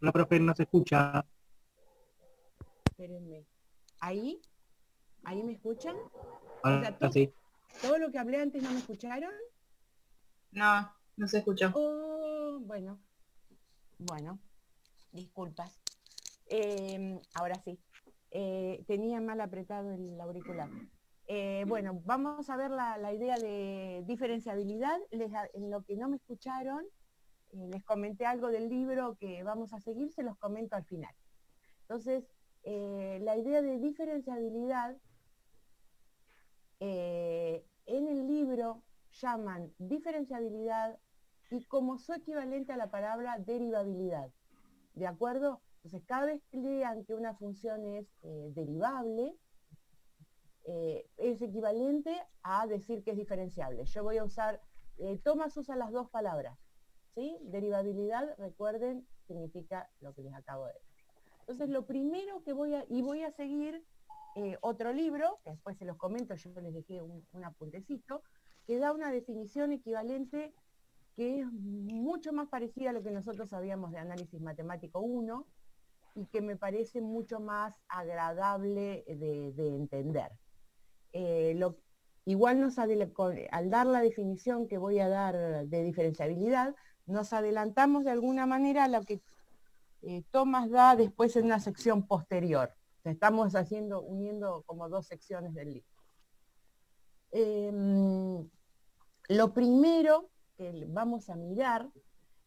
La profe no se escucha. Espérenme. ¿Ahí? ¿Ahí me escuchan? O sea, Ahora sí. todo lo que hablé antes no me escucharon. No, no se escuchó. Oh, bueno, disculpas. Ahora sí. Tenía mal apretado el auricular. Bueno, vamos a ver la idea de diferenciabilidad. En lo que no me escucharon, les comenté algo del libro que vamos a seguir, se los comento al final. Entonces, la idea de diferenciabilidad en el libro llaman diferenciabilidad y como su equivalente a la palabra derivabilidad. ¿De acuerdo? Entonces, cada vez que lean que una función es derivable, es equivalente a decir que es diferenciable. Yo voy a usar, Tomás usa las dos palabras, ¿sí? Derivabilidad, recuerden, significa lo que les acabo de decir. Entonces, lo primero que voy a seguir otro libro, que después se los comento, yo les dejé un apuntecito, que da una definición equivalente que es mucho más parecida a lo que nosotros sabíamos de análisis matemático 1 y que me parece mucho más agradable de entender. Igual al dar la definición que voy a dar de diferenciabilidad, nos adelantamos de alguna manera a lo que Tomás da después en una sección posterior. O sea, estamos uniendo como dos secciones del libro. Lo primero que vamos a mirar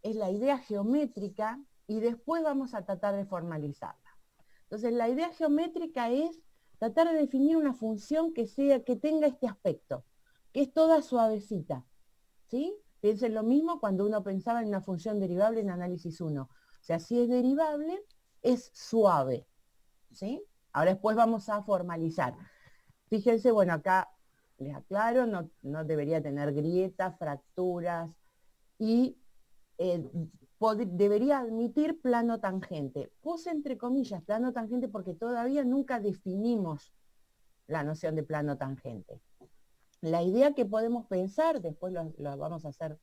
es la idea geométrica y después vamos a tratar de formalizarla. Entonces, la idea geométrica es tratar de definir una función que tenga este aspecto, que es toda suavecita, ¿sí? Piensen lo mismo cuando uno pensaba en una función derivable en análisis 1. O sea, si es derivable, es suave, ¿sí? Ahora después vamos a formalizar. Fíjense, bueno, acá les aclaro, no debería tener grietas, fracturas y debería admitir plano tangente. Puse entre comillas plano tangente porque todavía nunca definimos la noción de plano tangente. La idea que podemos pensar, después lo vamos a hacer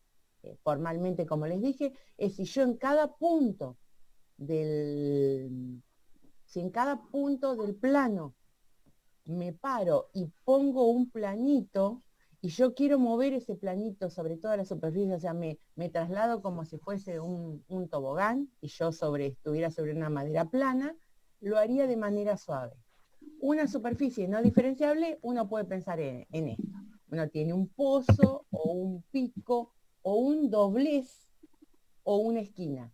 formalmente como les dije, es si yo en cada punto si en cada punto del plano me paro y pongo un planito y yo quiero mover ese planito sobre toda la superficie, o sea, me traslado como si fuese un tobogán y yo estuviera sobre una madera plana, lo haría de manera suave. Una superficie no diferenciable, uno puede pensar en esto. Uno tiene un pozo o un pico o un doblez o una esquina.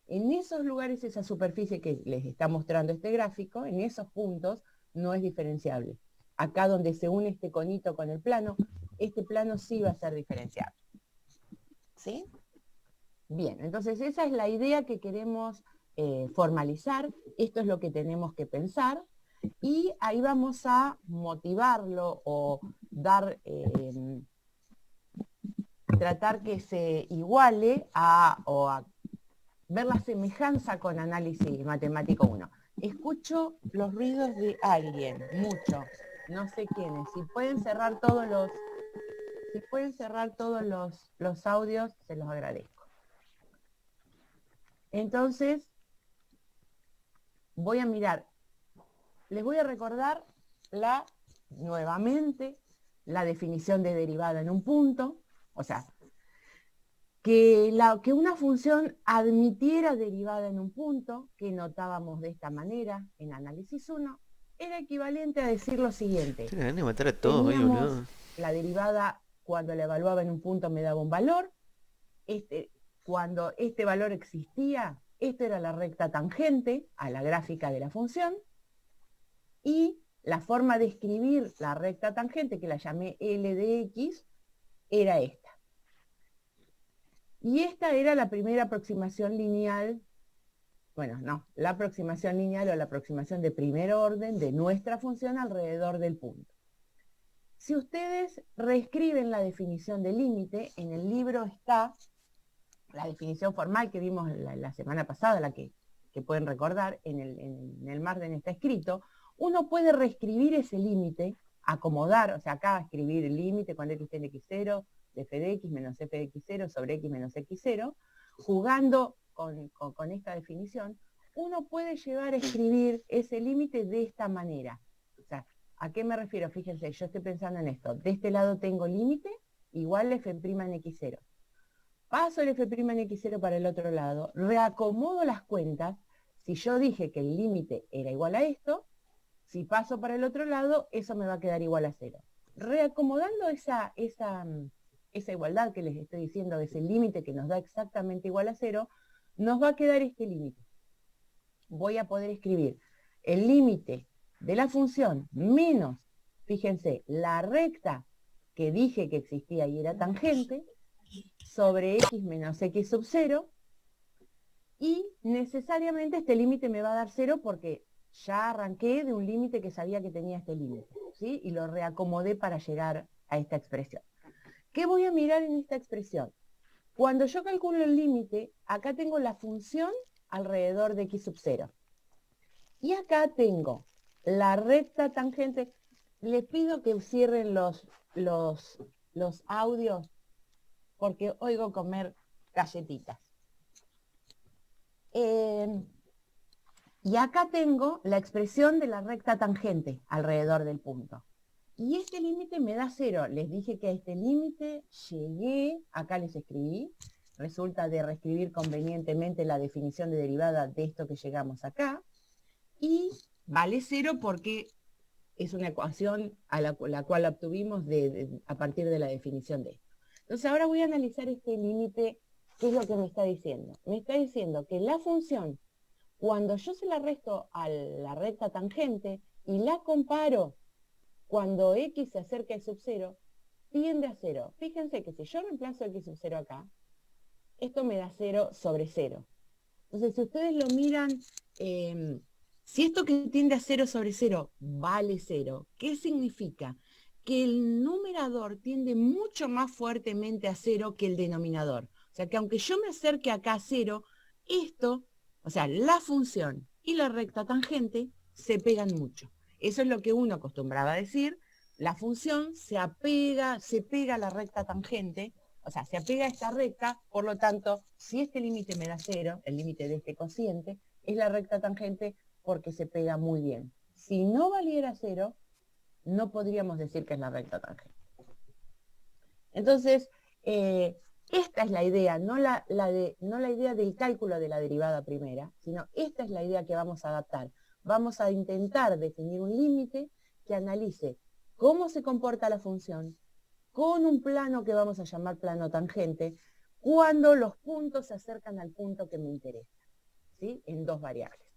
En esos lugares, esa superficie que les está mostrando este gráfico, en esos puntos, no es diferenciable. Acá donde se une este conito con el plano, este plano sí va a ser diferenciable. ¿Sí? Bien, entonces esa es la idea que queremos formalizar, esto es lo que tenemos que pensar, y ahí vamos a motivarlo o tratar que se iguale o a ver la semejanza con análisis matemático 1. Escucho los ruidos de alguien, mucho, no sé quiénes. Si pueden cerrar todos los audios, se los agradezco. Entonces, voy a mirar, les voy a recordar nuevamente la definición de derivada en un punto, o sea, que una función admitiera derivada en un punto, que notábamos de esta manera en análisis 1, era equivalente a decir lo siguiente. Tiene ganas de matar a todos hoy, Teníamos boludo. la derivada cuando la evaluaba en un punto me daba un valor, cuando este valor existía, esto era la recta tangente a la gráfica de la función, y la forma de escribir la recta tangente, que la llamé L de X, era esta. Y esta era la primera aproximación lineal, bueno, no, la aproximación lineal o la aproximación de primer orden de nuestra función alrededor del punto. Si ustedes reescriben la definición de límite, en el libro está la definición formal que vimos la semana pasada, la que pueden recordar, en el margen está escrito, uno puede reescribir ese límite, acomodar, o sea, acá escribir el límite cuando x tiene x0, de f de x menos f de x0 sobre x menos x0, jugando con esta definición, uno puede llegar a escribir ese límite de esta manera. O sea, ¿a qué me refiero? Fíjense, yo estoy pensando en esto. De este lado tengo límite igual f' en x0. Paso el f' en x0 para el otro lado, reacomodo las cuentas. Si yo dije que el límite era igual a esto, si paso para el otro lado, eso me va a quedar igual a 0. Reacomodando esa igualdad que les estoy diciendo, ese límite que nos da exactamente igual a 0, nos va a quedar este límite. Voy a poder escribir el límite de la función menos, fíjense, la recta que dije que existía y era tangente, sobre x menos x sub 0, y necesariamente este límite me va a dar 0 porque ya arranqué de un límite que sabía que tenía este límite, ¿sí? Y lo reacomodé para llegar a esta expresión. ¿Qué voy a mirar en esta expresión? Cuando yo calculo el límite, acá tengo la función alrededor de x sub 0. Y acá tengo la recta tangente. Les pido que cierren los audios porque oigo comer galletitas. Y acá tengo la expresión de la recta tangente alrededor del punto. Y este límite me da 0. Les dije que a este límite llegué, acá les escribí, resulta de reescribir convenientemente la definición de derivada de esto que llegamos acá, y vale 0 porque es una ecuación a la cual obtuvimos a partir de la definición de esto. Entonces ahora voy a analizar este límite. ¿Qué es lo que me está diciendo? Me está diciendo que la función, cuando yo se la resto a la recta tangente y la comparo cuando x se acerca a sub 0, tiende a 0. Fíjense que si yo reemplazo x sub 0 acá, esto me da 0 sobre 0. Entonces, si ustedes lo miran, si esto que tiende a 0 sobre 0 vale 0, ¿qué significa? Que el numerador tiende mucho más fuertemente a 0 que el denominador. O sea, que aunque yo me acerque acá a 0, esto, o sea, la función y la recta tangente se pegan mucho. Eso es lo que uno acostumbraba a decir. La función se pega a la recta tangente, o sea, se apega a esta recta, por lo tanto, si este límite me da 0, el límite de este cociente, es la recta tangente porque se pega muy bien. Si no valiera 0, no podríamos decir que es la recta tangente. Entonces, esta es la idea, no la idea del cálculo de la derivada primera, sino esta es la idea que vamos a adaptar. Vamos a intentar definir un límite que analice cómo se comporta la función con un plano que vamos a llamar plano tangente, cuando los puntos se acercan al punto que me interesa, ¿sí? En dos variables.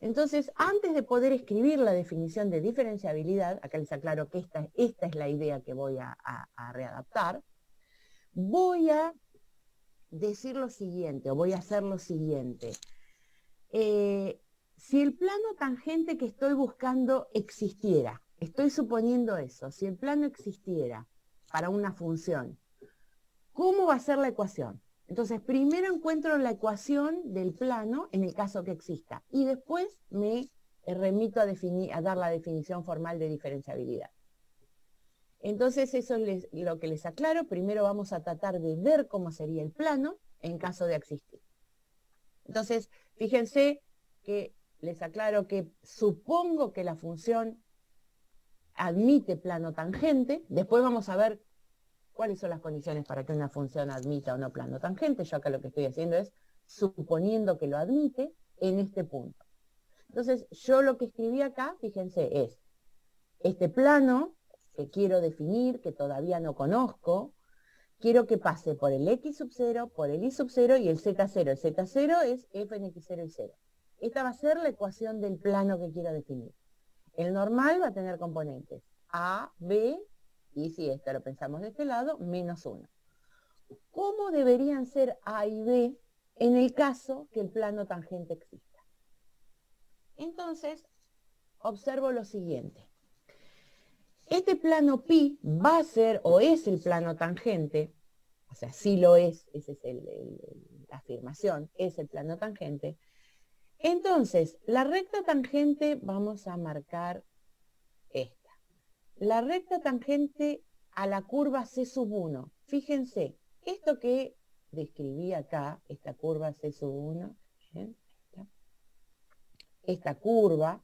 Entonces, antes de poder escribir la definición de diferenciabilidad, acá les aclaro que esta es la idea que voy a readaptar, voy a decir lo siguiente, o voy a hacer lo siguiente. Si el plano tangente que estoy buscando existiera, estoy suponiendo eso, si el plano existiera para una función, ¿cómo va a ser la ecuación? Entonces, primero encuentro la ecuación del plano en el caso que exista, y después me remito a dar la definición formal de diferenciabilidad. Entonces, eso es lo que les aclaro. Primero vamos a tratar de ver cómo sería el plano en caso de existir. Entonces, fíjense que les aclaro que supongo que la función admite plano tangente. Después vamos a ver cuáles son las condiciones para que una función admita o no plano tangente. Yo acá lo que estoy haciendo es suponiendo que lo admite en este punto. Entonces, yo lo que escribí acá, fíjense, es este plano que quiero definir, que todavía no conozco, quiero que pase por el x sub 0, por el y sub 0 y el z0. El z0 es f en x0 y 0. Esta va a ser la ecuación del plano que quiero definir. El normal va a tener componentes a, b, y si esto lo pensamos de este lado, menos 1. ¿Cómo deberían ser a y b en el caso que el plano tangente exista? Entonces, observo lo siguiente. Este plano pi va a ser o es el plano tangente, o sea, sí lo es, esa es la afirmación, es el plano tangente. Entonces, la recta tangente vamos a marcar esta. La recta tangente a la curva C sub 1. Fíjense, esto que describí acá, esta curva C sub 1, esta curva,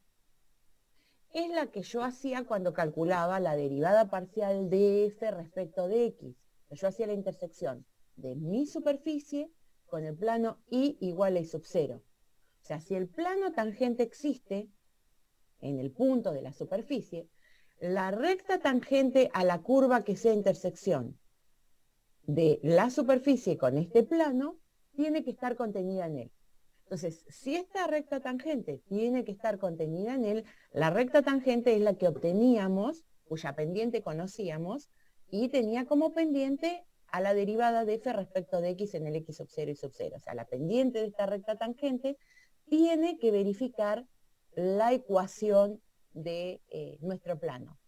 es la que yo hacía cuando calculaba la derivada parcial de f respecto de x. Yo hacía la intersección de mi superficie con el plano y igual a y sub 0. O sea, si el plano tangente existe en el punto de la superficie, la recta tangente a la curva que sea intersección de la superficie con este plano tiene que estar contenida en él. Entonces, si esta recta tangente tiene que estar contenida en él, la recta tangente es la que obteníamos, cuya pendiente conocíamos, y tenía como pendiente a la derivada de f respecto de x en el x sub 0 y sub 0. O sea, la pendiente de esta recta tangente tiene que verificar la ecuación de nuestro plano.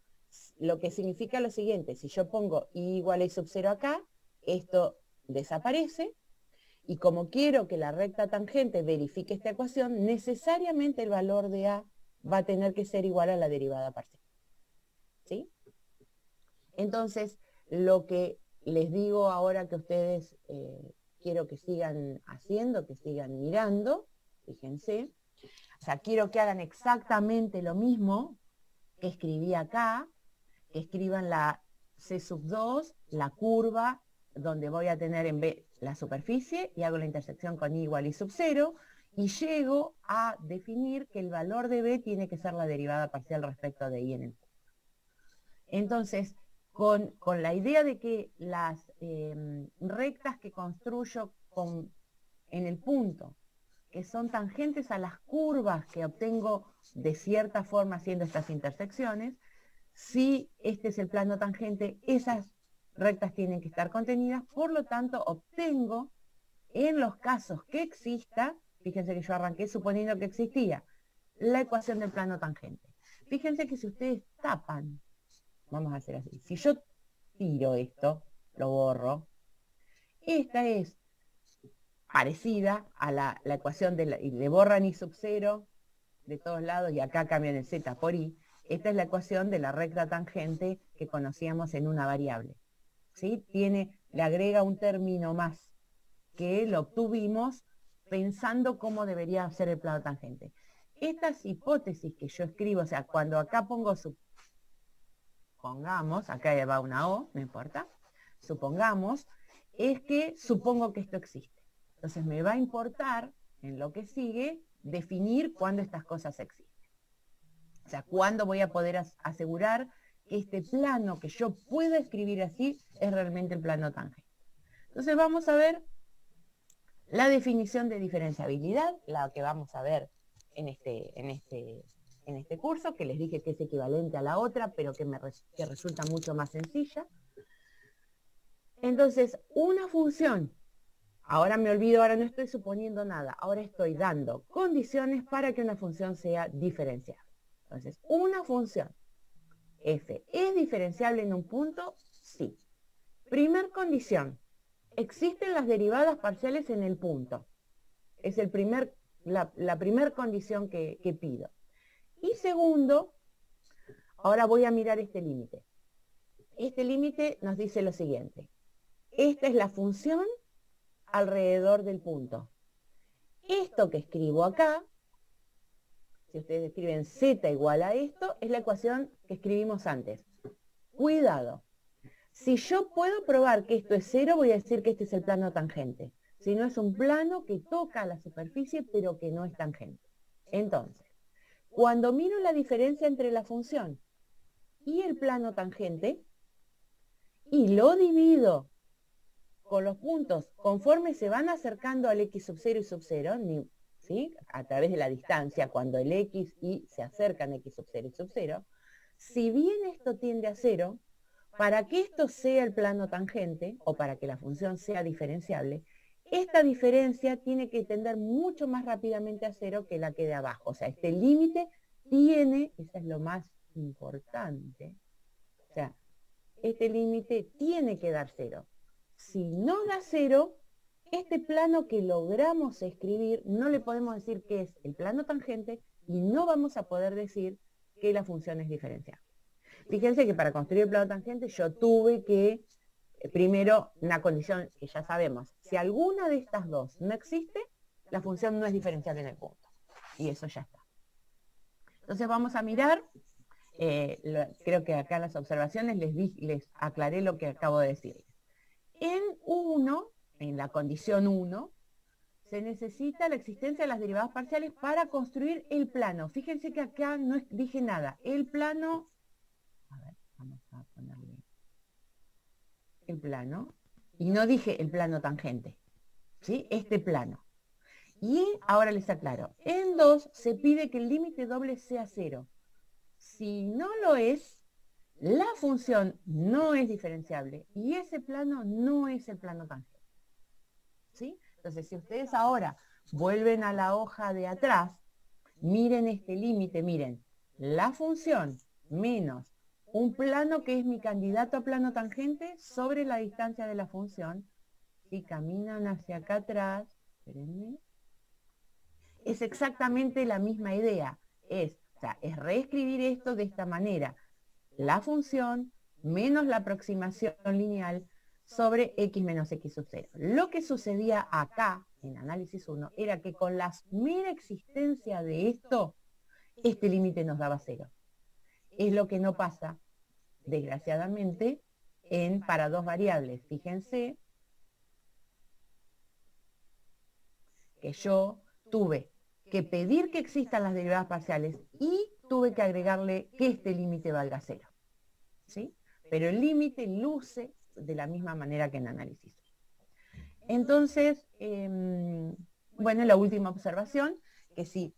Lo que significa lo siguiente: si yo pongo y igual a y sub 0 acá, esto desaparece, y como quiero que la recta tangente verifique esta ecuación, necesariamente el valor de A va a tener que ser igual a la derivada parcial. ¿Sí? Entonces, lo que les digo ahora que ustedes quiero que sigan haciendo, que sigan mirando, fíjense, o sea, quiero que hagan exactamente lo mismo que escribí acá, que escriban la C sub 2, la curva, donde voy a tener en B la superficie, y hago la intersección con I igual y sub 0, y llego a definir que el valor de B tiene que ser la derivada parcial respecto de I en el punto. Entonces, con la idea de que las rectas que construyo en el punto, que son tangentes a las curvas que obtengo de cierta forma haciendo estas intersecciones, si este es el plano tangente, esas rectas tienen que estar contenidas, por lo tanto obtengo, en los casos que exista, fíjense que yo arranqué suponiendo que existía, la ecuación del plano tangente. Fíjense que si ustedes tapan, vamos a hacer así, si yo tiro esto, lo borro, esta es parecida a la ecuación de borran I sub 0 de todos lados, y acá cambian el z por i. Esta es la ecuación de la recta tangente que conocíamos en una variable. ¿Sí? Le agrega un término más que lo obtuvimos pensando cómo debería ser el plano tangente. Estas hipótesis que yo escribo, o sea, cuando acá pongo supongamos, acá va una O, no importa, supongamos, es que supongo que esto existe. Entonces me va a importar, en lo que sigue, definir cuándo estas cosas existen. O sea, cuándo voy a poder asegurar que este plano que yo puedo escribir así es realmente el plano tangente. Entonces vamos a ver la definición de diferenciabilidad, la que vamos a ver en este curso, que les dije que es equivalente a la otra, pero que resulta mucho más sencilla. Entonces, una función, ahora me olvido, ahora no estoy suponiendo nada, ahora estoy dando condiciones para que una función sea diferenciable. Entonces, una función f es diferenciable en un punto, sí. Primer condición, existen las derivadas parciales en el punto. Es la primera condición que pido. Y segundo, ahora voy a mirar este límite. Este límite nos dice lo siguiente: esta es la función alrededor del punto. Esto que escribo acá, si ustedes escriben z igual a esto, es la ecuación que escribimos antes. Cuidado. Si yo puedo probar que esto es 0, voy a decir que este es el plano tangente. Si no, es un plano que toca la superficie, pero que no es tangente. Entonces, cuando miro la diferencia entre la función y el plano tangente, y lo divido con los puntos conforme se van acercando al x sub 0 y sub 0, ¿sí? A través de la distancia, cuando el x y se acercan x sub 0 y sub 0, si bien esto tiende a 0, para que esto sea el plano tangente, o para que la función sea diferenciable, esta diferencia tiene que tender mucho más rápidamente a 0 que la que de abajo. O sea, este límite tiene, eso es lo más importante, o sea, este límite tiene que dar 0. Si no da 0, este plano que logramos escribir, no le podemos decir que es el plano tangente, y no vamos a poder decir que la función es diferenciable. Fíjense que para construir el plano tangente yo tuve que primero una condición que ya sabemos. Si alguna de estas dos no existe, la función no es diferenciable en el punto. Y eso ya está. Entonces vamos a mirar, creo que acá en las observaciones les aclaré lo que acabo de decir. En 1, en la condición 1, se necesita la existencia de las derivadas parciales para construir el plano. Fíjense que acá no dije nada. El plano, a ver, vamos a ponerle el plano, y no dije el plano tangente, ¿sí? Este plano. Y ahora les aclaro, en 2 se pide que el límite doble sea 0. Si no lo es, la función no es diferenciable y ese plano no es el plano tangente. ¿Sí? Entonces, si ustedes ahora vuelven a la hoja de atrás, miren este límite, miren, la función menos un plano que es mi candidato a plano tangente sobre la distancia de la función, si caminan hacia acá atrás, espérenme, es exactamente la misma idea, es reescribir esto de esta manera, la función menos la aproximación lineal sobre x menos x sub 0. Lo que sucedía acá, en análisis 1, era que con la mera existencia de esto, este límite nos daba 0. Es lo que no pasa, desgraciadamente, para dos variables. Fíjense que yo tuve que pedir que existan las derivadas parciales y tuve que agregarle que este límite valga 0. ¿Sí? Pero el límite luce de la misma manera que en análisis. Entonces, bueno, la última observación, que si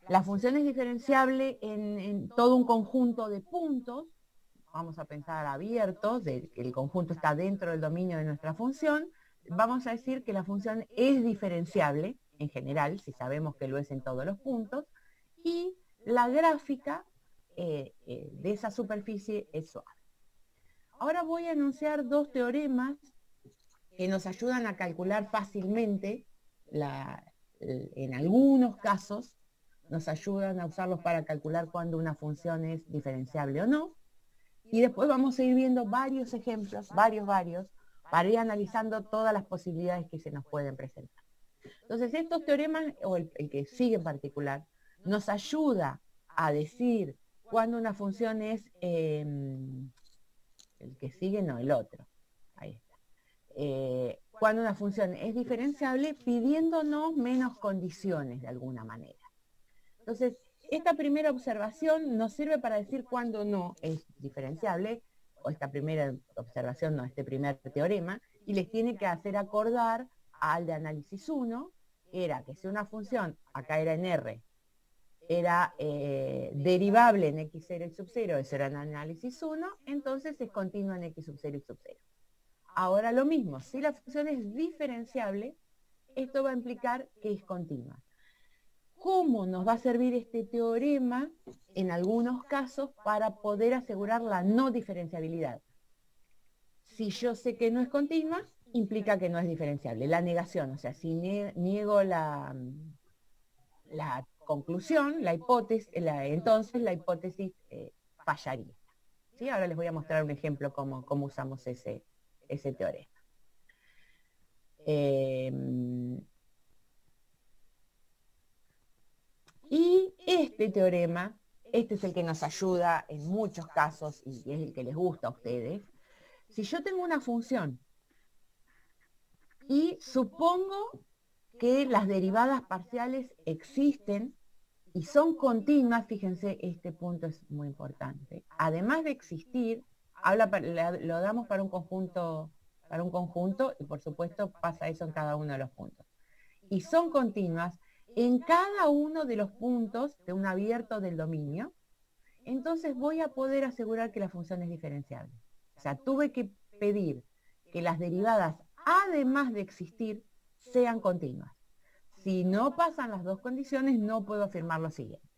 la función es diferenciable en todo un conjunto de puntos, vamos a pensar abiertos, de que el conjunto está dentro del dominio de nuestra función, vamos a decir que la función es diferenciable, en general, si sabemos que lo es en todos los puntos, y la gráfica de esa superficie es suave. Ahora voy a enunciar dos teoremas que nos ayudan a calcular fácilmente, en algunos casos, nos ayudan a usarlos para calcular cuándo una función es diferenciable o no. Y después vamos a ir viendo varios ejemplos, varios, para ir analizando todas las posibilidades que se nos pueden presentar. Entonces, estos teoremas, o el que sigue en particular, nos ayuda a decir cuándo una función es, el que sigue no, el otro, ahí está. Cuando una función es diferenciable, pidiéndonos menos condiciones de alguna manera. Entonces, esta primera observación nos sirve para decir cuándo no es diferenciable, o esta primera observación, no, este primer teorema, y les tiene que hacer acordar al de análisis 1, que era que si una función, acá era en R, era derivable en x0 y sub 0, eso era en análisis 1, entonces es continua en x sub 0 y sub 0. Ahora lo mismo, si la función es diferenciable, esto va a implicar que es continua. ¿Cómo nos va a servir este teorema en algunos casos para poder asegurar la no diferenciabilidad? Si yo sé que no es continua, implica que no es diferenciable. La negación, o sea, si niego la conclusión, la hipótesis, entonces la hipótesis fallaría. ¿Sí? Ahora les voy a mostrar un ejemplo cómo usamos ese teorema. Y este teorema, este es el que nos ayuda en muchos casos y es el que les gusta a ustedes. Si yo tengo una función y supongo que las derivadas parciales existen y son continuas, fíjense, este punto es muy importante. Además de existir, lo damos para un conjunto y por supuesto pasa eso en cada uno de los puntos. Y son continuas en cada uno de los puntos de un abierto del dominio, entonces voy a poder asegurar que la función es diferenciable. O sea, tuve que pedir que las derivadas, además de existir, sean continuas. Si no pasan las dos condiciones, no puedo afirmar lo siguiente.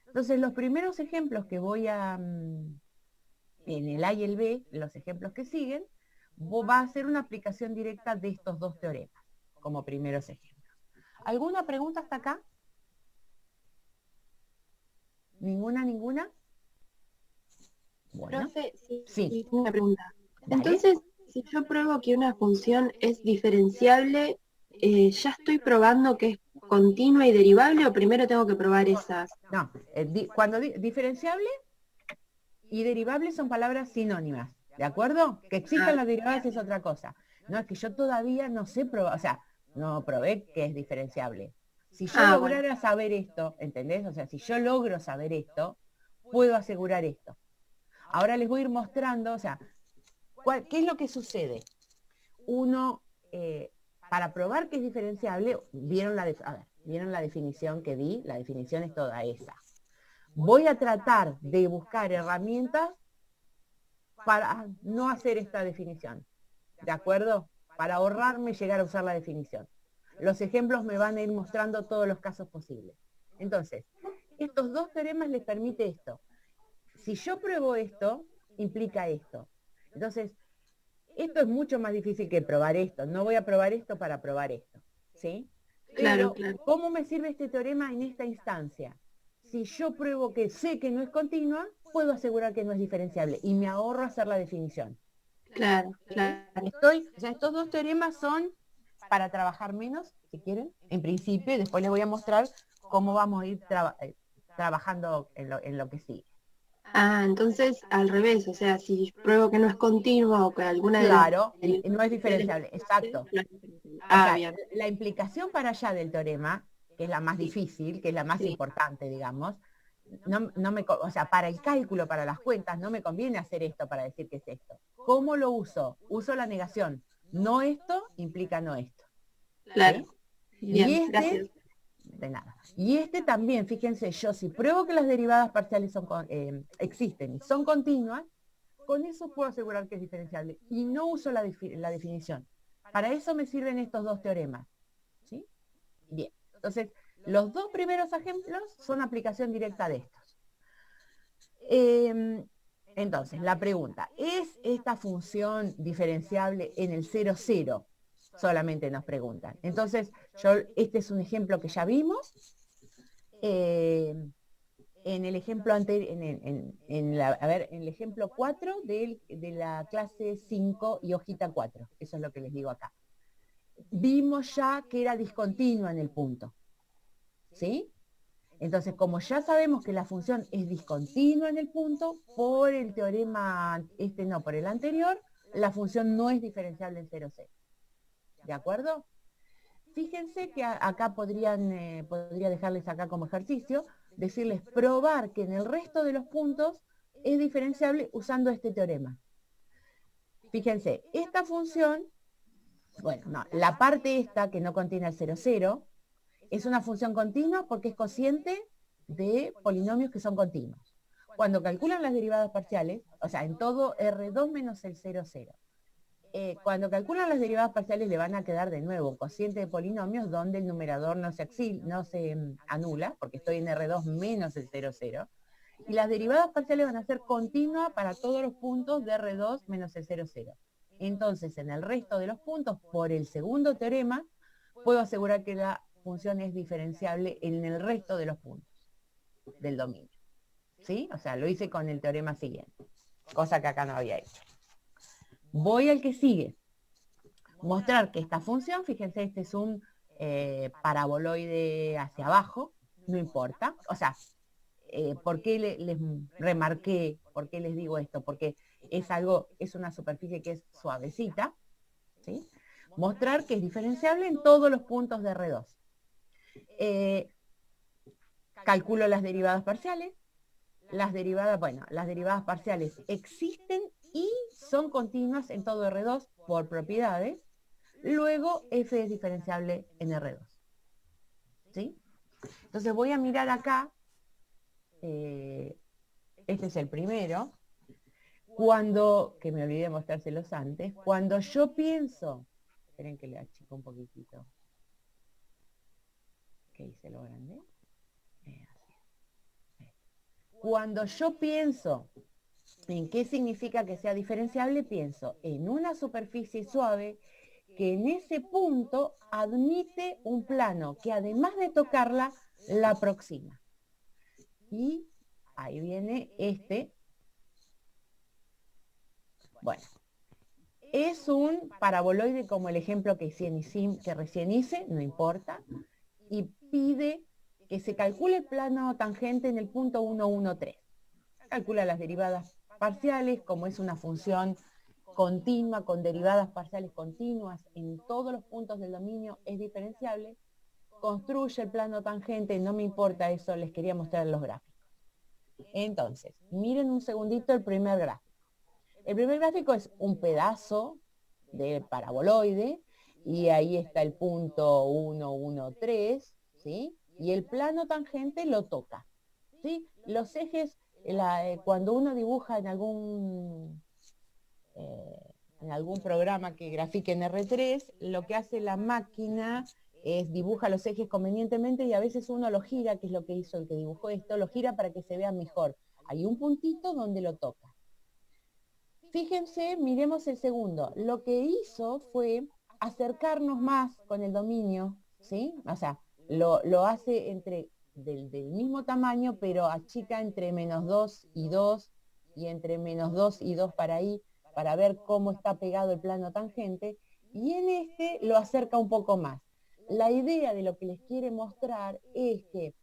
Entonces, los primeros ejemplos que voy a, en el A y el B, los ejemplos que siguen, va a ser una aplicación directa de estos dos teoremas, como primeros ejemplos. ¿Alguna pregunta hasta acá? ¿Ninguna? Bueno, Profe, sí. una pregunta. Dale. Entonces, Si yo pruebo que una función es diferenciable, ¿ya estoy probando que es continua y derivable o primero tengo que probar esas? No, cuando diferenciable y derivable son palabras sinónimas, ¿de acuerdo? Que existan Ah, las derivadas es otra cosa. No, es que yo todavía no sé probar, o sea, no probé que es diferenciable. Si yo bueno, lograra saber esto, ¿entendés? O sea, si yo logro saber esto, puedo asegurar esto. Ahora les voy a ir mostrando, o sea, ¿qué es lo que sucede? Uno, para probar que es diferenciable, ¿vieron la definición que di? La definición es toda esa. Voy a tratar de buscar herramientas para no hacer esta definición, ¿de acuerdo? Para ahorrarme llegar a usar la definición. Los ejemplos me van a ir mostrando todos los casos posibles. Entonces, estos dos teoremas les permite esto. Si yo pruebo esto, implica esto. Entonces, esto es mucho más difícil que probar esto. No voy a probar esto para probar esto, ¿sí? claro, Pero, claro, ¿cómo me sirve este teorema en esta instancia? Si yo pruebo que sé que no es continua, puedo asegurar que no es diferenciable y me ahorro hacer la definición. claro, ¿Sí? claro. O sea, estos dos teoremas son para trabajar menos, si quieren, en principio, y después les voy a mostrar cómo vamos a ir trabajando en lo que sigue. Ah, entonces al revés, o sea, si pruebo que no es continua o que alguna de las Claro, no es derivaciones diferenciable, exacto. no es diferenciable. O Ah, sea, bien, la implicación para allá del teorema, que es la más sí, difícil, que es la más sí, importante, digamos, o sea, para el cálculo, para las cuentas, no me conviene hacer esto para decir que es esto. ¿Cómo lo uso? Uso la negación. No esto implica no esto. claro. ¿Sí? Y Bien, este, gracias. de nada. Y este también, fíjense, yo si pruebo que las derivadas parciales existen y son continuas, con eso puedo asegurar que es diferenciable. Y no uso la definición. Para eso me sirven estos dos teoremas. ¿Sí? Bien. Entonces, los dos primeros ejemplos son aplicación directa de estos. Entonces, la pregunta, ¿es esta función diferenciable en el 0, 0? Solamente nos preguntan. Entonces, este es un ejemplo que ya vimos. Eh, en el ejemplo anterior, en el ejemplo 4 de la clase 5 y hojita 4. Eso es lo que les digo acá. Vimos ya que era discontinua en el punto. ¿Sí? Entonces, como ya sabemos que la función es discontinua en el punto, por el teorema, por el anterior, la función no es diferenciable en 0, 0. ¿De acuerdo? Fíjense que acá podría dejarles acá como ejercicio, decirles probar que en el resto de los puntos es diferenciable usando este teorema. Fíjense, esta función, bueno, no, la parte esta que no contiene el 0, 0, es una función continua porque es cociente de polinomios que son continuos. Cuando calculan las derivadas parciales, o sea, en todo R2 menos el 0, 0, cuando calculan las derivadas parciales le van a quedar de nuevo cociente de polinomios donde el numerador no se anula, porque estoy en R2 menos el 0, 0, y las derivadas parciales van a ser continuas para todos los puntos de R2 menos el 0, 0. Entonces, en el resto de los puntos, por el segundo teorema, puedo asegurar que la función es diferenciable en el resto de los puntos del dominio. ¿Sí? O sea, lo hice con el teorema siguiente, cosa que acá no había hecho. Voy al que sigue. Mostrar que esta función, fíjense, este es un paraboloide hacia abajo, no importa. O sea, ¿por qué les remarqué, por qué les digo esto? Porque es una superficie que es suavecita, ¿sí? Mostrar que es diferenciable en todos los puntos de R2. Calculo las derivadas parciales. Las derivadas parciales existen y son continuas en todo R2 por propiedades. Luego f es diferenciable en R2. ¿Sí? Entonces voy a mirar acá. Este es el primero. Que me olvidé de mostrárselos antes, cuando yo pienso, esperen que le achico un poquitito, que hice lo grande. Cuando yo pienso en qué significa que sea diferenciable, pienso en una superficie suave que en ese punto admite un plano que además de tocarla, la aproxima. Y ahí viene este. Bueno, Es un paraboloide como el ejemplo que recién hice, no importa, y pide que se calcule el plano tangente en el punto 113. Calcula las derivadas parciales, como es una función continua con derivadas parciales continuas en todos los puntos del dominio, es diferenciable. Construye el plano tangente, no me importa eso, les quería mostrar los gráficos. Entonces, miren un segundito el primer gráfico. El primer gráfico es un pedazo de paraboloide, y ahí está el punto 113, ¿sí? Y el plano tangente lo toca, ¿sí? Los ejes, cuando uno dibuja en algún programa que grafique en R3, lo que hace la máquina es dibuja los ejes convenientemente y a veces uno lo gira, que es lo que hizo el que dibujó esto, lo gira para que se vea mejor. Hay un puntito donde lo toca. Fíjense, miremos el segundo. Lo que hizo fue acercarnos más con el dominio, ¿sí? O sea, lo hace del mismo tamaño, pero achica entre -2 y 2, y entre -2 y 2 para ahí, para ver cómo está pegado el plano tangente, y en este lo acerca un poco más. La idea de lo que les quiere mostrar es que,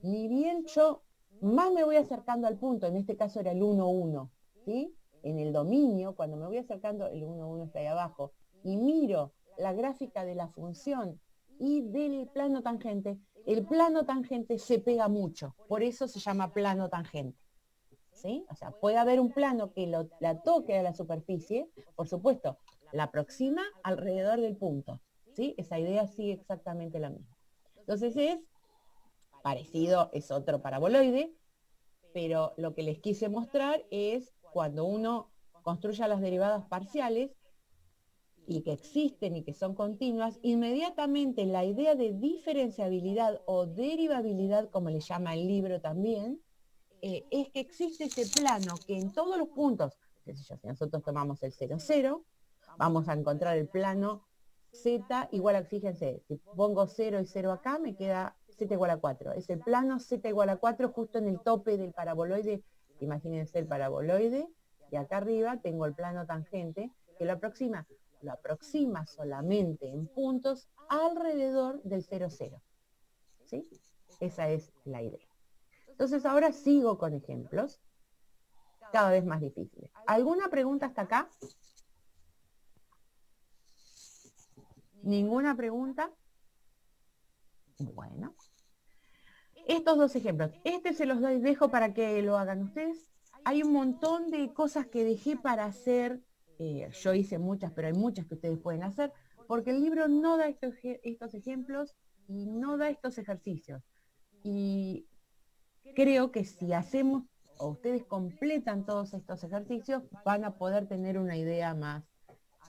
ni bien yo más me voy acercando al punto, en este caso era el 1, 1, ¿sí? En el dominio, cuando me voy acercando, el 1, 1 está ahí abajo, y miro la gráfica de la función y del plano tangente, el plano tangente se pega mucho, por eso se llama plano tangente, ¿sí? O sea, puede haber un plano que la toque a la superficie, por supuesto, la aproxima alrededor del punto, ¿sí? Esa idea sigue exactamente la misma. Entonces es parecido, es otro paraboloide, pero lo que les quise mostrar es cuando uno construya las derivadas parciales y que existen y que son continuas, inmediatamente la idea de diferenciabilidad o derivabilidad, como le llama el libro también, es que existe ese plano que en todos los puntos, qué sé yo, si nosotros tomamos el 0, 0, vamos a encontrar el plano z igual a, fíjense, si pongo 0 y 0 acá, me queda z igual a 4. Es el plano z igual a 4 justo en el tope del paraboloide. Imagínense el paraboloide, y acá arriba tengo el plano tangente que lo aproxima solamente en puntos alrededor del 0, 0. ¿Sí? Esa es la idea. Entonces ahora sigo con ejemplos cada vez más difíciles. ¿Alguna pregunta hasta acá? ¿Ninguna pregunta? Bueno. Estos dos ejemplos. Este se los dejo para que lo hagan ustedes. Hay un montón de cosas que dejé para hacer. Yo hice muchas, pero hay muchas que ustedes pueden hacer, porque el libro no da estos ejemplos y no da estos ejercicios. Y creo que si hacemos o ustedes completan todos estos ejercicios, van a poder tener una idea más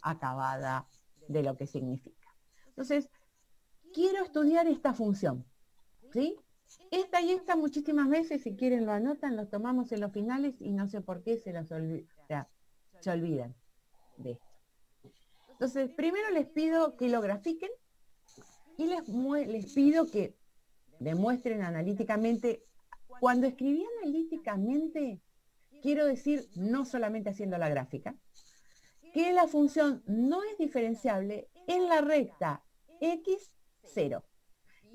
acabada de lo que significa. Entonces, quiero estudiar esta función, ¿sí? Esta y esta muchísimas veces, si quieren lo anotan, los tomamos en los finales y no sé por qué se olvidan de esto. Entonces, primero les pido que lo grafiquen y les pido que demuestren analíticamente. Cuando escribí analíticamente, quiero decir no solamente haciendo la gráfica, que la función no es diferenciable en la recta x0.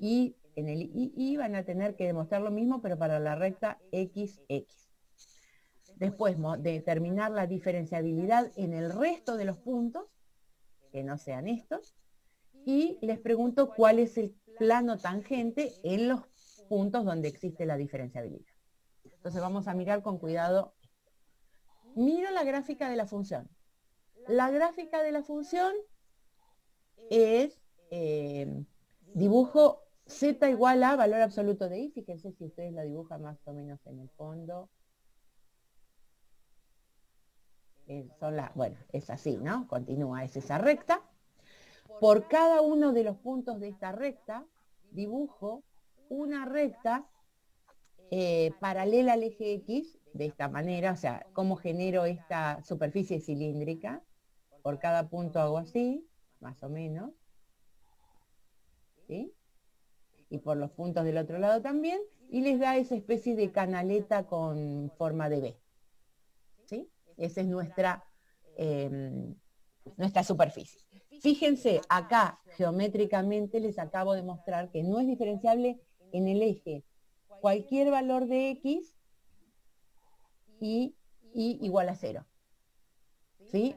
Y en el y van a tener que demostrar lo mismo, pero para la recta xx. Después, determinar la diferenciabilidad en el resto de los puntos, que no sean estos. Y les pregunto cuál es el plano tangente en los puntos donde existe la diferenciabilidad. Entonces vamos a mirar con cuidado. Miro la gráfica de la función. La gráfica de la función es dibujo z igual a valor absoluto de y. Fíjense si ustedes la dibujan más o menos en el fondo. Bueno, es así, ¿no? Continúa, es esa recta. Por cada uno de los puntos de esta recta, dibujo una recta paralela al eje X, de esta manera, o sea, cómo genero esta superficie cilíndrica. Por cada punto hago así, más o menos. ¿Sí? Y por los puntos del otro lado también, y les da esa especie de canaleta con forma de B. ¿Sí? Esa es nuestra superficie. Fíjense, acá geométricamente les acabo de mostrar que no es diferenciable en el eje cualquier valor de x y igual a 0. ¿Sí?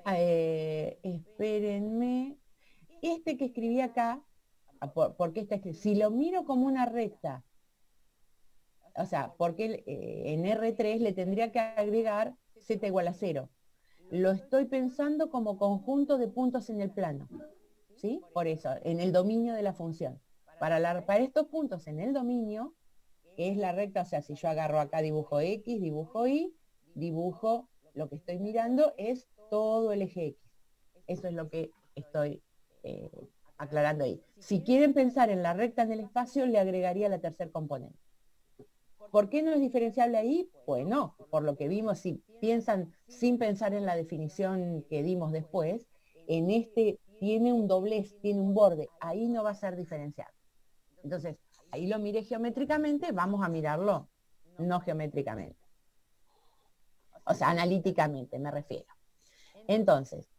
Espérenme. Este que escribí acá, ¿por qué está escrito? Si lo miro como una recta, o sea, porque en R3 le tendría que agregar z igual a 0. Lo estoy pensando como conjunto de puntos en el plano, ¿sí? Por eso, en el dominio de la función. Para estos puntos en el dominio, que es la recta, o sea, si yo agarro acá, dibujo X, dibujo Y, dibujo, lo que estoy mirando es todo el eje X. Eso es lo que estoy aclarando ahí. Si quieren pensar en la recta en el espacio, le agregaría la tercer componente. ¿Por qué no es diferenciable ahí? Pues no, por lo que vimos, si piensan sin pensar en la definición que dimos después, en este tiene un doblez, tiene un borde, ahí no va a ser diferenciable. Entonces, ahí lo miré geométricamente, vamos a mirarlo no geométricamente. O sea, analíticamente me refiero. Entonces,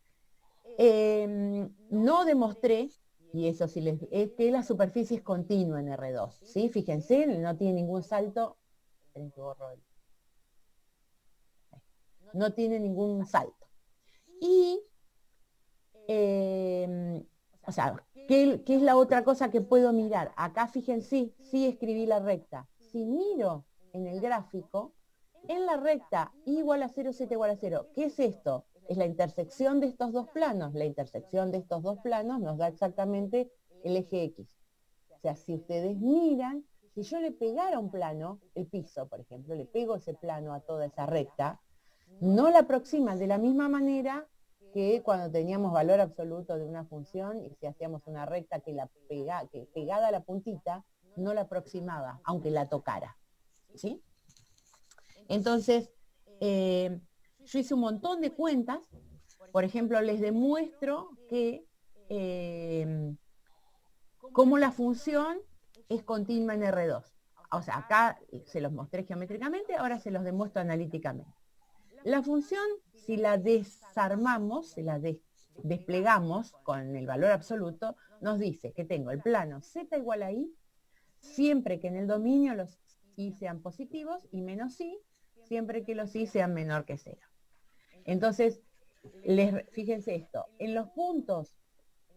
no demostré, y eso sí es que la superficie es continua en R2, ¿sí? Fíjense, no tiene ningún salto. No tiene ningún salto. Y, o sea, ¿qué es la otra cosa que puedo mirar? Acá fíjense, sí escribí la recta. Si miro en el gráfico, en la recta y igual a 0, z igual a 0, ¿qué es esto? Es la intersección de estos dos planos. La intersección de estos dos planos nos da exactamente el eje X. O sea, si ustedes miran, si yo le pegara un plano, el piso, por ejemplo, le pego ese plano a toda esa recta, no la aproxima de la misma manera que cuando teníamos valor absoluto de una función y si hacíamos una recta que pegada a la puntita, no la aproximaba, aunque la tocara. ¿Sí? Entonces, yo hice un montón de cuentas. Por ejemplo, les demuestro que cómo la función es continua en R2. O sea, acá se los mostré geométricamente, ahora se los demuestro analíticamente. La función, si la desarmamos, si la desplegamos con el valor absoluto, nos dice que tengo el plano z igual a y, siempre que en el dominio los y sean positivos, y menos y, siempre que los y sean menor que 0. Entonces, fíjense esto, en los puntos,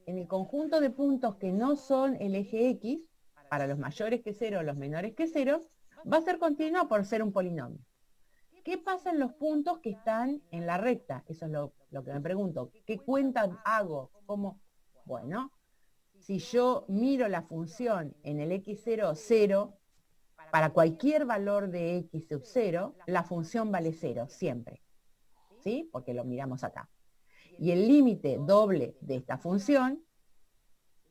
en el conjunto de puntos que no son el eje X, para los mayores que 0 o los menores que 0, va a ser continua por ser un polinomio. ¿Qué pasa en los puntos que están en la recta? Eso es lo que me pregunto. ¿Qué cuenta hago? ¿Cómo? Bueno, si yo miro la función en el x0, 0, para cualquier valor de x sub 0, la función vale 0, siempre. ¿Sí? Porque lo miramos acá. Y el límite doble de esta función,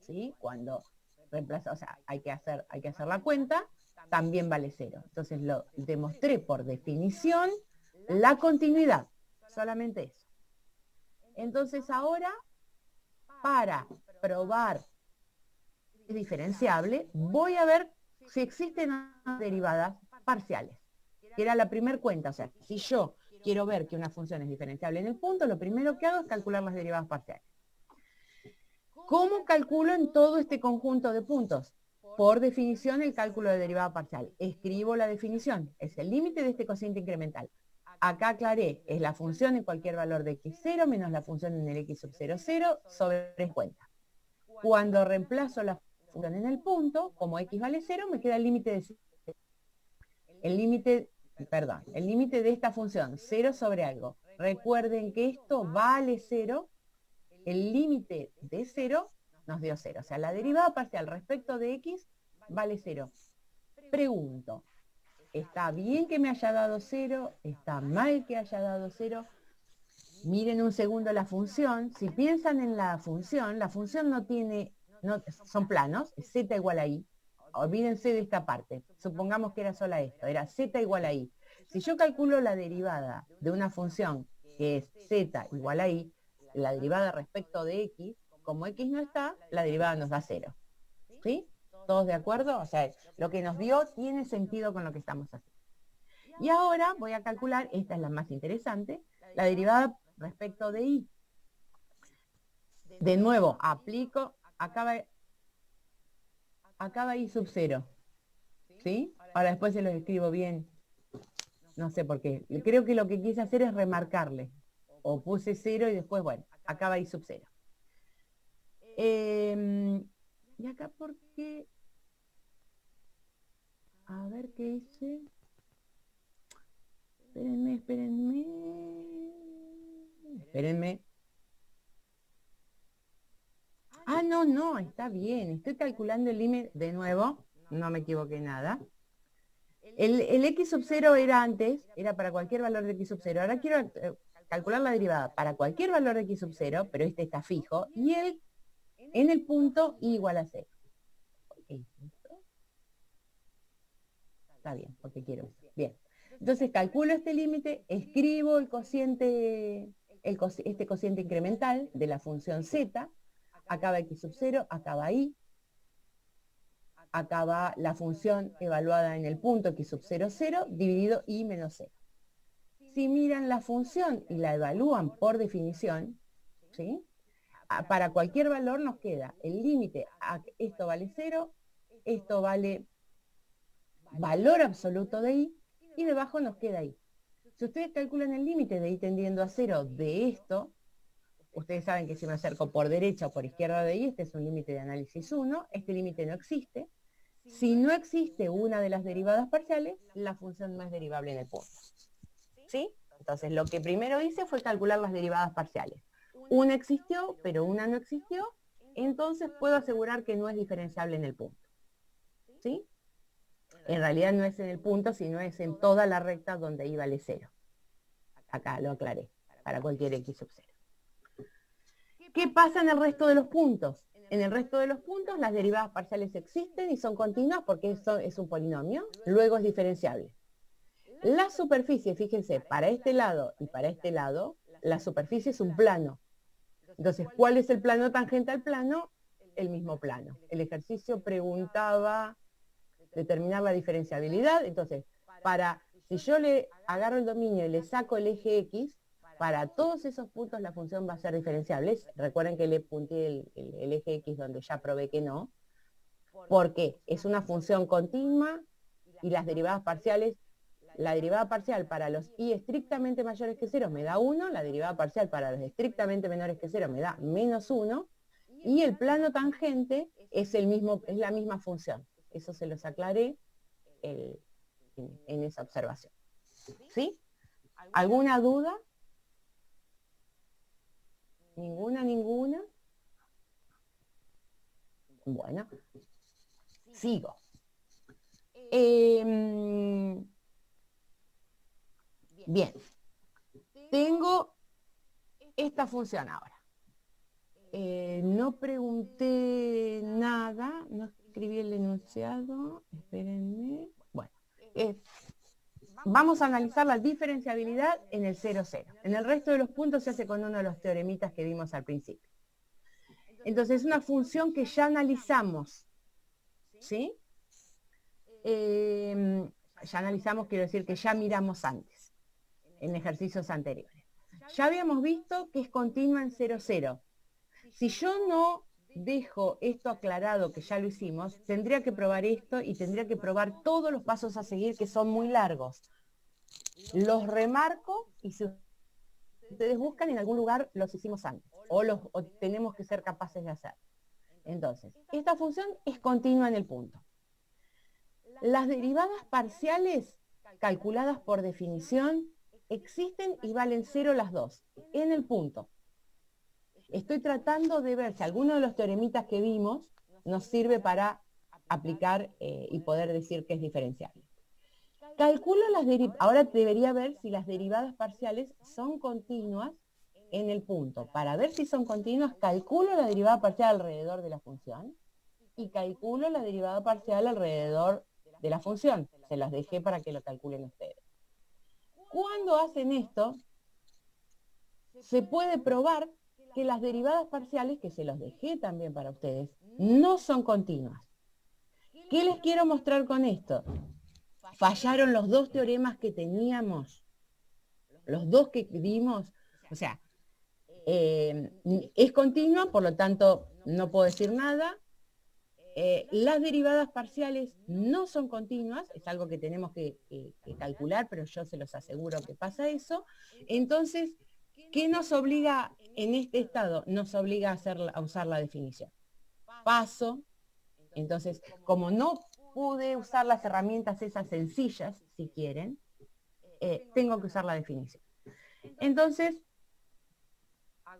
¿sí? Cuando reemplaza, o sea, hay que hacer la cuenta, también vale 0. Entonces lo demostré por definición la continuidad, solamente eso. Entonces ahora, para probar es diferenciable, voy a ver si existen derivadas parciales, que era la primera cuenta. O sea, si yo quiero ver que una función es diferenciable en el punto, lo primero que hago es calcular las derivadas parciales. ¿Cómo calculo en todo este conjunto de puntos? Por definición, el cálculo de derivada parcial. Escribo la definición, es el límite de este cociente incremental. Acá aclaré, es la función en cualquier valor de x0 menos la función en el x sub 0, 0 sobre 50. Cuando reemplazo la función en el punto, como x vale 0, me queda el límite de 0. El límite de esta función, 0 sobre algo. Recuerden que esto vale 0, el límite de 0 nos dio 0. O sea, la derivada parcial respecto de x vale 0. Pregunto, ¿está bien que me haya dado 0? ¿Está mal que haya dado 0? Miren un segundo la función. Si piensan en la función no tiene, son planos, es z igual a y. Olvídense de esta parte. Supongamos que era sola esto, era z igual a y. Si yo calculo la derivada de una función que es z igual a y, la derivada respecto de x, como x no está, la derivada nos da 0. ¿Sí? ¿Todos de acuerdo? O sea, lo que nos dio tiene sentido con lo que estamos haciendo. Y ahora voy a calcular, esta es la más interesante, la derivada respecto de y. De nuevo, aplico, acaba I sub 0. ¿Sí? Ahora después se los escribo bien. No sé por qué. Creo que lo que quise hacer es remarcarle. O puse 0 y después, bueno, acaba I sub 0. Y acá porque... A ver qué hice. Espérenme. Ah, no, está bien. Estoy calculando el límite de nuevo. No me equivoqué nada. El x sub 0 era antes, era para cualquier valor de x sub 0. Ahora quiero calcular la derivada para cualquier valor de x sub 0, pero este está fijo, y en el punto y igual a 0. Okay. Está bien, porque quiero. Bien. Entonces calculo este límite, escribo el cociente, este cociente incremental de la función z, acaba x sub 0, acaba y, acaba la función evaluada en el punto x sub 0, 0, dividido y menos 0. Si miran la función y la evalúan por definición, ¿sí? Para cualquier valor nos queda el límite, esto vale 0, esto vale valor absoluto de y, y debajo nos queda y. Si ustedes calculan el límite de y tendiendo a 0 de esto, ustedes saben que si me acerco por derecha o por izquierda de y, este es un límite de análisis 1, este límite no existe. Si no existe una de las derivadas parciales, la función no es derivable en el punto. ¿Sí? Entonces lo que primero hice fue calcular las derivadas parciales. Una existió, pero una no existió, entonces puedo asegurar que no es diferenciable en el punto. ¿Sí? En realidad no es en el punto, sino es en toda la recta donde i vale 0. Acá lo aclaré, para cualquier x sub 0. ¿Qué pasa en el resto de los puntos? En el resto de los puntos las derivadas parciales existen y son continuas porque eso es un polinomio, luego es diferenciable. La superficie, fíjense, para este lado y para este lado, la superficie es un plano. Entonces, ¿cuál es el plano tangente al plano? El mismo plano. El ejercicio preguntaba determinar la diferenciabilidad. Entonces, si yo le agarro el dominio y le saco el eje X, para todos esos puntos la función va a ser diferenciable. Recuerden que le punteé el eje X donde ya probé que no, porque es una función continua y las derivadas parciales, la derivada parcial para los i estrictamente mayores que 0 me da 1, la derivada parcial para los estrictamente menores que 0 me da menos 1, y el plano tangente es la misma función. Eso se los aclaré en esa observación. ¿Sí? ¿Alguna duda? ¿Ninguna? Bueno, sigo. Bien, tengo esta función ahora. No pregunté nada, no escribí el enunciado, espérenme. Bueno, vamos a analizar la diferenciabilidad en el 0, 0. En el resto de los puntos se hace con uno de los teoremitas que vimos al principio. Entonces es una función que ya analizamos, ¿sí? Ya analizamos, quiero decir que ya miramos antes, en ejercicios anteriores. Ya habíamos visto que es continua en 0, 0. Si yo no dejo esto aclarado, que ya lo hicimos, tendría que probar esto y tendría que probar todos los pasos a seguir que son muy largos. Los remarco y si ustedes buscan en algún lugar los hicimos antes o tenemos que ser capaces de hacer. Entonces, esta función es continua en el punto. Las derivadas parciales calculadas por definición existen y valen 0 las dos, en el punto. Estoy tratando de ver si alguno de los teoremitas que vimos nos sirve para aplicar y poder decir que es diferenciable. Calculo ahora debería ver si las derivadas parciales son continuas en el punto. Para ver si son continuas, calculo la derivada parcial alrededor de la función y calculo la derivada parcial alrededor de la función. Se las dejé para que lo calculen ustedes. Cuando hacen esto, se puede probar que las derivadas parciales, que se los dejé también para ustedes, no son continuas. ¿Qué les quiero mostrar con esto? Fallaron los dos teoremas que teníamos, los dos que vimos, o sea, Es continua, por lo tanto no puedo decir nada. Las derivadas parciales no son continuas, es algo que tenemos que calcular, pero yo se los aseguro que pasa eso. Entonces, ¿qué nos obliga en este estado? Nos obliga a usar la definición. Paso, entonces, como no pude usar las herramientas esas sencillas, si quieren, tengo que usar la definición. Entonces,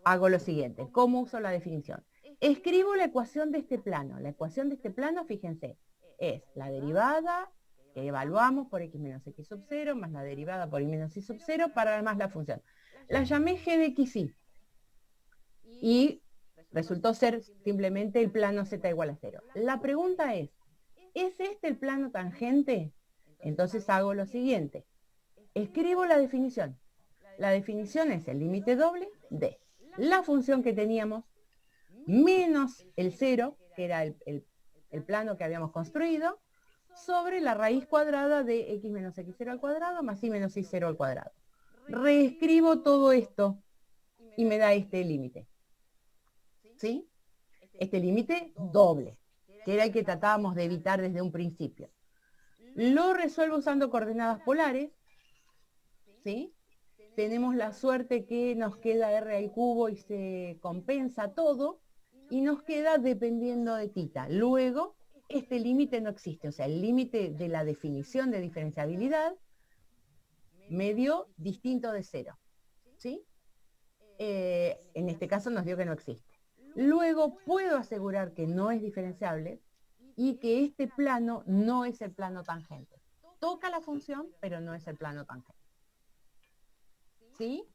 hago lo siguiente. ¿Cómo uso la definición? Escribo la ecuación de este plano. La ecuación de este plano, fíjense, es la derivada que evaluamos por x menos x sub 0 más la derivada por y menos y sub 0 para más la función. La llamé g de xy y resultó ser simplemente el plano z igual a 0. La pregunta es este el plano tangente? Entonces hago lo siguiente. Escribo la definición. La definición es el límite doble de la función que teníamos menos el 0, que era el plano que habíamos construido, sobre la raíz cuadrada de x menos x0 al cuadrado más y menos y0 al cuadrado. Reescribo todo esto y me da este límite. ¿Sí? Este límite doble, que era el que tratábamos de evitar desde un principio. Lo resuelvo usando coordenadas polares, ¿sí? Tenemos la suerte que nos queda r al cubo y se compensa todo, y nos queda dependiendo de tita. Luego, este límite no existe, o sea, el límite de la definición de diferenciabilidad me dio distinto de 0, ¿sí? En este caso nos dio que no existe. Luego puedo asegurar que no es diferenciable y que este plano no es el plano tangente. Toca la función, pero no es el plano tangente. ¿Sí?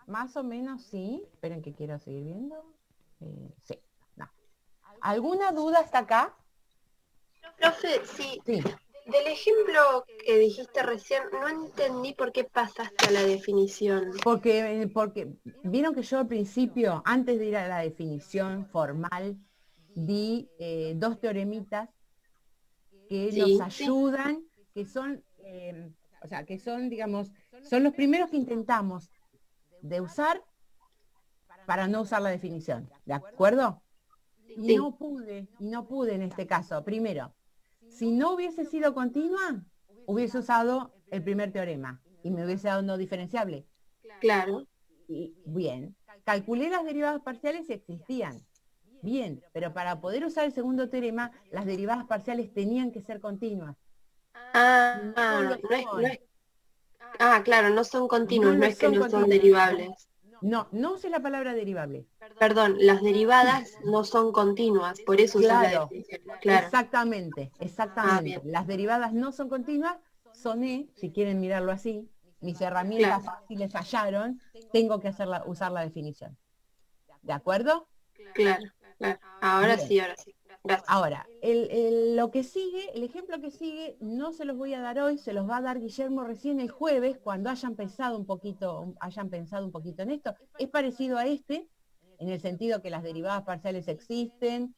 Más o menos sí. Esperen que quiero seguir viendo. Sí. No. ¿Alguna duda hasta acá? Profe, sí, Sí. del ejemplo que dijiste recién, no entendí por qué pasaste a la definición. Porque vieron que yo al principio, antes de ir a la definición formal, di dos teoremitas que nos ayudan, que son, o sea, que son, digamos, son los primeros que intentamos de usar para no usar la definición, ¿de acuerdo? Y no pude en este caso. Primero, si no hubiese sido continua, hubiese usado el primer teorema y me hubiese dado no diferenciable. Claro. Y, bien, calculé las derivadas parciales y existían. Bien, pero para poder usar el segundo teorema, las derivadas parciales tenían que ser continuas. Claro, no son continuos, no es que no son continuas. derivables. No use la palabra derivable. Perdón, las derivadas no son continuas, por eso usas la definición. Claro. Exactamente. Las derivadas no son continuas, soné, si quieren mirarlo así, mis herramientas fáciles fallaron, tengo que usar la definición. ¿De acuerdo? Claro. Ahora sí. Gracias. Ahora, lo que sigue, el ejemplo que sigue, no se los voy a dar hoy, se los va a dar Guillermo recién el jueves, cuando hayan pensado un poquito en esto. Es parecido a este, en el sentido que las derivadas parciales existen,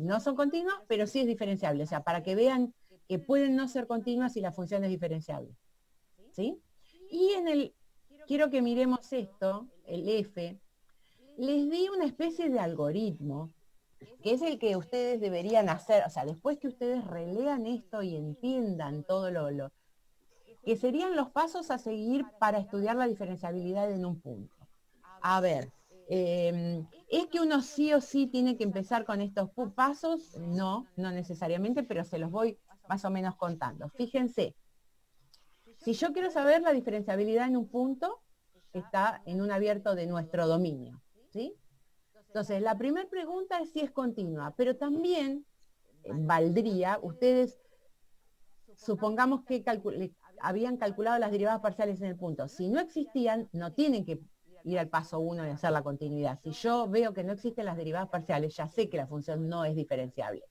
no son continuas, pero sí es diferenciable. O sea, para que vean que pueden no ser continuas si la función es diferenciable. ¿Sí? Y quiero que miremos esto, el F, les di una especie de algoritmo, que es el que ustedes deberían hacer, o sea, después que ustedes relean esto y entiendan todo lo que serían los pasos a seguir para estudiar la diferenciabilidad en un punto. A ver, ¿es que uno sí o sí tiene que empezar con estos pasos? No necesariamente, pero se los voy más o menos contando. Fíjense, si yo quiero saber la diferenciabilidad en un punto, está en un abierto de nuestro dominio, ¿sí? Entonces, la primera pregunta es si es continua, pero también valdría, ustedes supongamos que habían calculado las derivadas parciales en el punto. Si no existían, no tienen que ir al paso 1 y hacer la continuidad. Si yo veo que no existen las derivadas parciales, ya sé que la función no es diferenciable.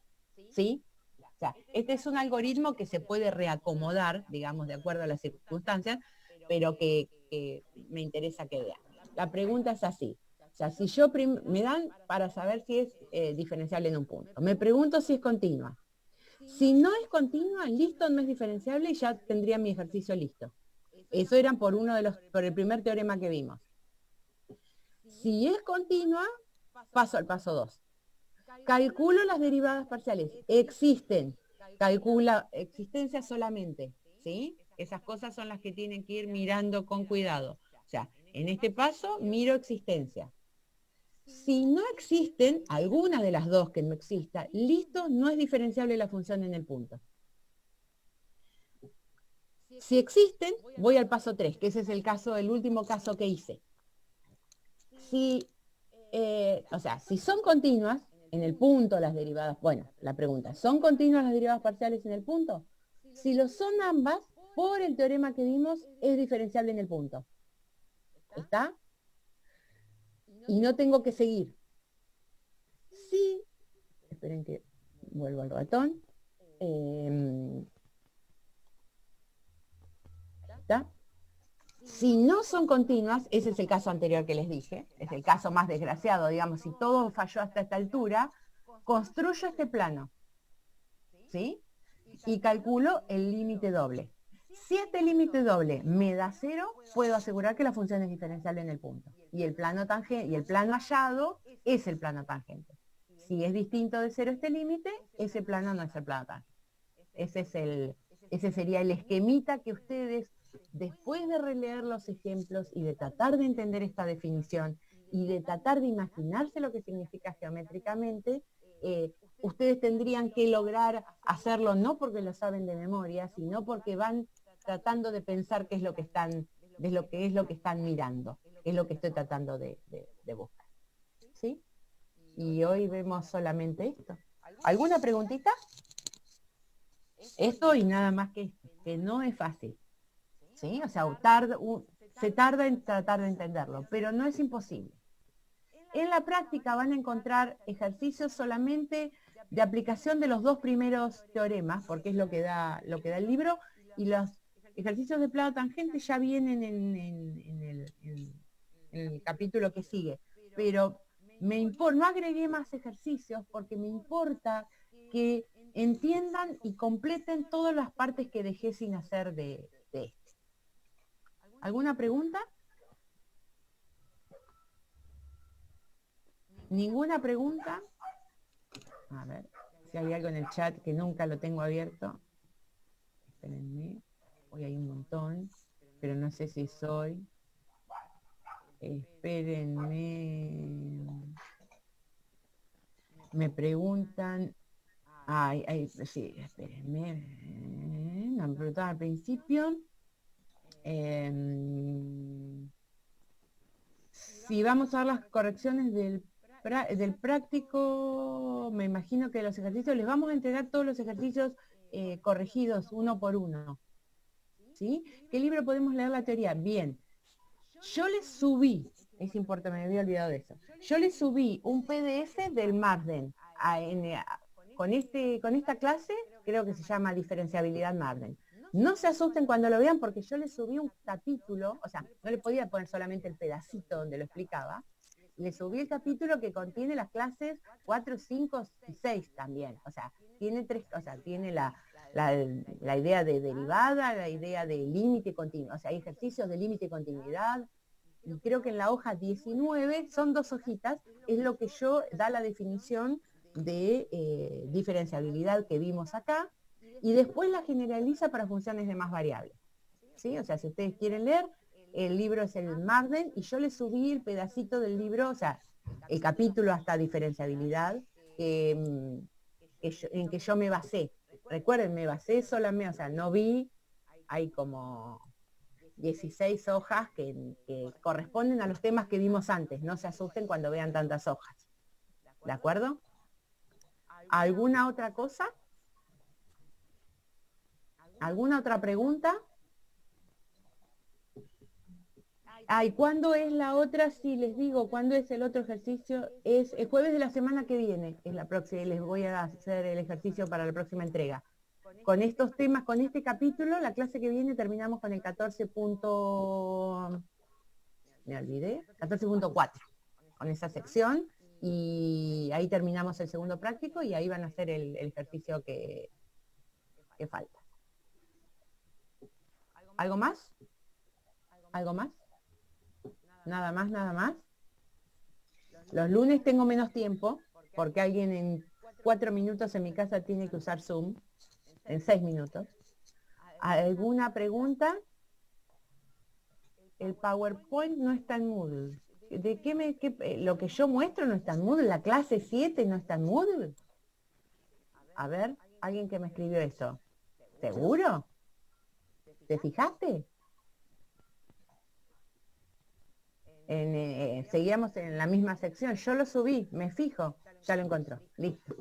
¿Sí? O sea, este es un algoritmo que se puede reacomodar, digamos, de acuerdo a las circunstancias, pero que me interesa que vean. La pregunta es así. O sea, si yo me dan para saber si es diferenciable en un punto. Me pregunto si es continua. Si no es continua, listo, no es diferenciable y ya tendría mi ejercicio listo. Eso eran por el primer teorema que vimos. Si es continua, paso al paso 2. Calculo las derivadas parciales. Existen. Calcula existencia solamente, ¿sí? Esas cosas son las que tienen que ir mirando con cuidado. O sea, en este paso miro existencia. Si no existen, alguna de las dos que no exista, listo, no es diferenciable la función en el punto. Si existen, voy al paso 3, que ese es el último caso que hice. Si, o sea, si son continuas, en el punto las derivadas, bueno, la pregunta, ¿son continuas las derivadas parciales en el punto? Si lo son ambas, por el teorema que vimos, es diferenciable en el punto. ¿Está? Y no tengo que seguir. Sí, esperen que vuelvo al ratón. ¿Está? Si no son continuas, ese es el caso anterior que les dije, es el caso más desgraciado, digamos, si todo falló hasta esta altura, construyo este plano, ¿sí? Y calculo el límite doble. Si este límite doble me da 0, puedo asegurar que la función es diferenciable en el punto. Y el plano hallado es el plano tangente. Si es distinto de 0 este límite, ese plano no es el plano tangente. Ese sería el esquemita que ustedes, después de releer los ejemplos y de tratar de entender esta definición y de tratar de imaginarse lo que significa geométricamente, ustedes tendrían que lograr hacerlo no porque lo saben de memoria, sino porque van tratando de pensar qué es lo que están, de lo que es lo que están mirando, qué es lo que estoy tratando de buscar. ¿Sí? Y hoy vemos solamente esto. ¿Alguna preguntita? Esto y nada más que esto, que no es fácil. ¿Sí? O sea, se tarda en tratar de entenderlo, pero no es imposible. En la práctica van a encontrar ejercicios solamente de aplicación de los dos primeros teoremas, porque es lo que da el libro, y los ejercicios de plano tangente ya vienen en el capítulo que sigue. Pero no agregué más ejercicios porque me importa que entiendan y completen todas las partes que dejé sin hacer de este. ¿Alguna pregunta? ¿Ninguna pregunta? A ver, si hay algo en el chat que nunca lo tengo abierto. Espérenme. Hoy hay un montón, pero no sé si soy. Espérenme. Me preguntan. Sí, espérenme. Me preguntaban al principio. Si vamos a ver las correcciones del práctico, me imagino que los ejercicios, les vamos a entregar todos los ejercicios corregidos uno por uno. ¿Sí? ¿Qué libro podemos leer la teoría? Bien. Yo les subí, es importante, me había olvidado de eso. Yo les subí un PDF del Marsden con esta clase, creo que se llama diferenciabilidad Marsden. No se asusten cuando lo vean porque yo les subí un capítulo, o sea, no le podía poner solamente el pedacito donde lo explicaba, le subí el capítulo que contiene las clases 4, 5 y 6 también, o sea, tiene tiene la idea de derivada, la idea de límite continuo, o sea, hay ejercicios de límite y continuidad, y creo que en la hoja 19, son 2 hojitas, es lo que da la definición de diferenciabilidad que vimos acá, y después la generaliza para funciones de más variables. ¿Sí? O sea, si ustedes quieren leer, el libro es el Marsden, y yo les subí el pedacito del libro, o sea, el capítulo hasta diferenciabilidad, en que yo me basé. Recuerden, me basé solamente, o sea, no vi, hay como 16 hojas que corresponden a los temas que vimos antes. No se asusten cuando vean tantas hojas. ¿De acuerdo? ¿Alguna otra cosa? ¿Alguna otra pregunta? ¿Y cuándo es la otra? Sí, les digo, ¿cuándo es el otro ejercicio? Es el jueves de la semana que viene, es la próxima, les voy a hacer el ejercicio para la próxima entrega. Con estos temas, con este capítulo, la clase que viene terminamos con el 14.4, con esa sección, y ahí terminamos el segundo práctico y ahí van a hacer el ejercicio que falta. ¿Algo más? ¿Algo más? Nada más, nada más. Los lunes tengo menos tiempo, porque alguien en 4 minutos en mi casa tiene que usar Zoom, en 6 minutos. ¿Alguna pregunta? El PowerPoint no está en Moodle. ¿De lo que yo muestro no está en Moodle? ¿La clase 7 no está en Moodle? A ver, alguien que me escribió eso. ¿Seguro? ¿Te fijaste? Seguíamos en la misma sección. Yo lo subí, me fijo. Ya lo encontró. Listo.